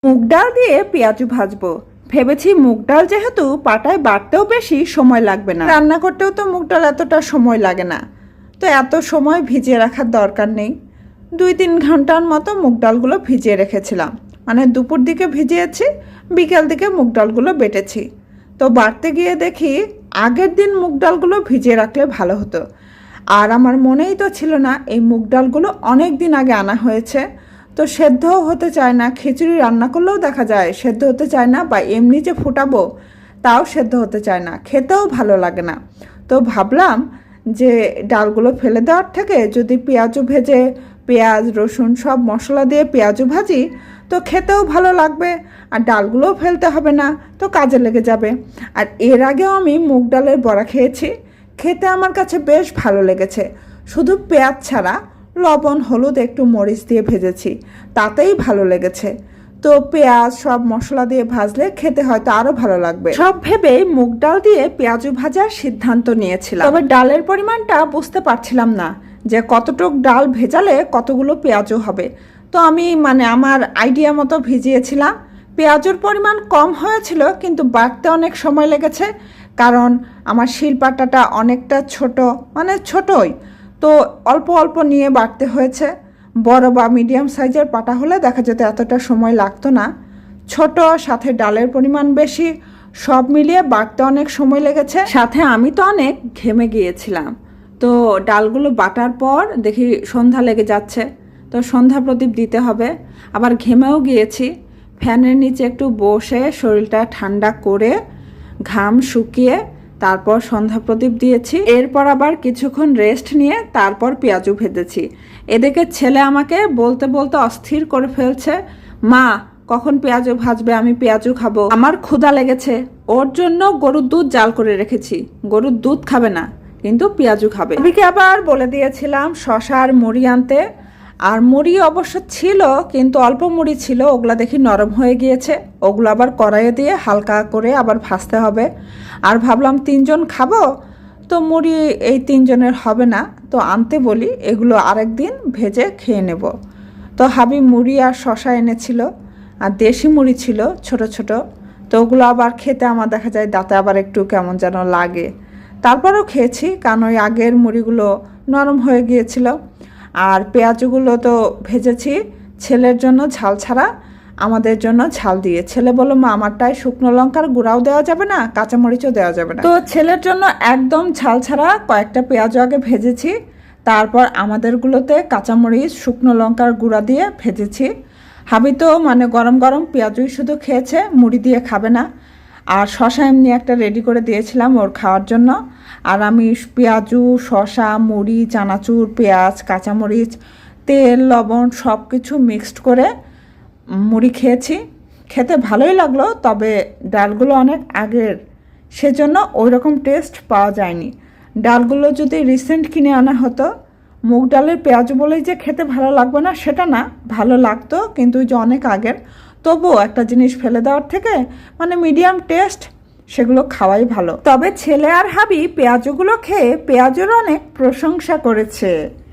মুগ ডাল দিয়ে পেঁয়াজু ভাজবো ভেবেছি। মুগ ডাল যেহেতু পাটায় বাটতেও বেশি সময় লাগবে না, রান্না করতেও তো মুগ ডাল এতটা সময় লাগে না, তো এত সময় ভিজিয়ে রাখার দরকার নেই। 2-3 ঘন্টার মতো মুগ ডালগুলো ভিজিয়ে রেখেছিলাম, মানে দুপুর দিকে ভিজিয়েছি, বিকেল দিকে মুগ ডালগুলো বেটেছি। তো বাটতে গিয়ে দেখি আগের দিন মুগ ডালগুলো ভিজিয়ে রাখলে ভালো হতো, আর আমার মনেই তো ছিল না এই মুগ ডালগুলো অনেক দিন আগে আনা হয়েছে। তো সেদ্ধও হতে চায় না, খিচুড়ি রান্না করলেও দেখা যায় সেদ্ধ হতে চায় না, বা এমনি যে ফুটাবো তাও সেদ্ধ হতে চায় না, খেতেও ভালো লাগে না। তো ভাবলাম যে ডালগুলো ফেলে দেওয়ার থেকে যদি পেঁয়াজু ভেজে, পেঁয়াজ রসুন সব মশলা দিয়ে পেঁয়াজু ভাজি, তো খেতেও ভালো লাগবে আর ডালগুলোও ফেলতে হবে না, তো কাজে লেগে যাবে। আর এর আগেও আমি মুগ ডালের বড়া খেয়েছি, খেতে আমার কাছে বেশ ভালো লেগেছে। শুধু পেঁয়াজ ছাড়া লবণ হলুদ একটু মরিচ দিয়ে ভেজেছি, তাতেই ভালো লেগেছে। তো পেঁয়াজ সব মশলা দিয়ে ভাজলে খেতে হয়তো আরো ভালো লাগবে। সব ভেবে মুগ ডাল দিয়ে পেঁয়াজু ভাজার সিদ্ধান্ত নিয়েছিলাম, তবে ডালের পরিমাণটা বুঝতে পারছিলাম না যে কতটুক ডাল ভেজালে কতগুলো পেঁয়াজু হবে। তো আমি আমার আইডিয়া মতো ভিজিয়েছিলাম। পেঁয়াজুর পরিমাণ কম হয়েছিল, কিন্তু বাটতে অনেক সময় লেগেছে, কারণ আমার শিলপাটাটা অনেকটা ছোট, ছোটই, তো অল্প অল্প নিয়ে বাটতে হয়েছে। বড় বা মিডিয়াম সাইজের পাটা হলে দেখা যেত এতটা সময় লাগতো না। ছোট, সাথে ডালের পরিমাণ বেশি, সব মিলিয়ে বাটতে অনেক সময় লেগেছে, সাথে আমি তো অনেক ঘেমে গিয়েছিলাম। তো ডালগুলো বাটার পর দেখি সন্ধ্যা লেগে যাচ্ছে, তো সন্ধ্যা প্রদীপ দিতে হবে। আবার ঘেমেও গিয়েছি, ফ্যানের নিচে একটু বসে শরীরটা ঠান্ডা করে ঘাম শুকিয়ে তারপর সন্ধ্যা প্রদীপ দিয়েছি। এরপর আবার কিছুক্ষণ রেস্ট নিয়ে তারপর পেঁয়াজু ভেজেছি। এদিকে ছেলে আমাকে বলতে বলতে অস্থির করে ফেলছে, মা কখন পেঁয়াজু ভাজবে, আমি পেঁয়াজু খাবো, আমার ক্ষুধা লেগেছে। ওর জন্য গরুর দুধ জাল করে রেখেছি, গরুর দুধ খাবে না কিন্তু পেঁয়াজু খাবে। এদিকে আবার বলে দিয়েছিলাম শশা আর মুড়ি আনতে, আর মুড়ি অবশ্য ছিল কিন্তু অল্প মুড়ি ছিল, ওগুলা দেখি নরম হয়ে গিয়েছে, ওগুলো আবার কড়াইয়ে দিয়ে হালকা করে আবার ভাজতে হবে। আর ভাবলাম 3 জন খাবো, তো মুড়ি এই 3 জনের হবে না, তো আনতে বলি, এগুলো আরেকদিন ভেজে খেয়ে নেব। তো হাবি মুড়ি আর শশা এনেছিল, আর দেশি মুড়ি ছিল ছোট ছোট, তো ওগুলো আবার খেতে আমার দেখা যায় দাঁতে আবার একটু কেমন যেন লাগে। তারপরেও খেয়েছি, কারণ ওই আগের মুড়িগুলো নরম হয়ে গিয়েছিল। আর পেঁয়াজগুলো তো ভেজেছি ছেলের জন্য ঝাল ছাড়া, আমাদের জন্য ঝাল দিয়ে। ছেলে বলল, মা আমারটায় শুকনো লঙ্কার গুঁড়াও দেওয়া যাবে না, কাঁচামরিচও দেওয়া যাবে না। তো ছেলের জন্য একদম ঝাল ছাড়া কয়েকটা পেঁয়াজ আগে ভেজেছি, তারপর আমাদেরগুলোতে কাঁচামরিচ শুকনো লঙ্কার গুঁড়া দিয়ে ভেজেছি। হাবি তো গরম গরম পেঁয়াজই শুধু খেয়েছে, মুড়ি দিয়ে খাবে না। আর শশা এমনি একটা রেডি করে দিয়েছিলাম ওর খাওয়ার জন্য। আর আমি পেঁয়াজু, শশা, মুড়ি, চানাচুর, পেঁয়াজ, কাঁচামরিচ, তেল, লবণ সব কিছু মিক্সড করে মুড়ি খেয়েছি। খেতে ভালোই লাগলো, তবে ডালগুলো অনেক আগের, সেজন্য ওই রকম টেস্ট পাওয়া যায়নি। ডালগুলো যদি রিসেন্ট কিনে আনা হতো, মুগ ডালের পেঁয়াজু বলেই যে খেতে ভালো লাগবে না সেটা না, ভালো লাগতো, কিন্তু ওই যে অনেক আগের, তবুও একটা জিনিস ফেলে দেওয়ার থেকে মিডিয়াম টেস্ট, সেগুলো খাওয়াই ভালো। তবে ছেলে আর হাবি পেঁয়াজুগুলো খেয়ে পেঁয়াজুর অনেক প্রশংসা করেছে।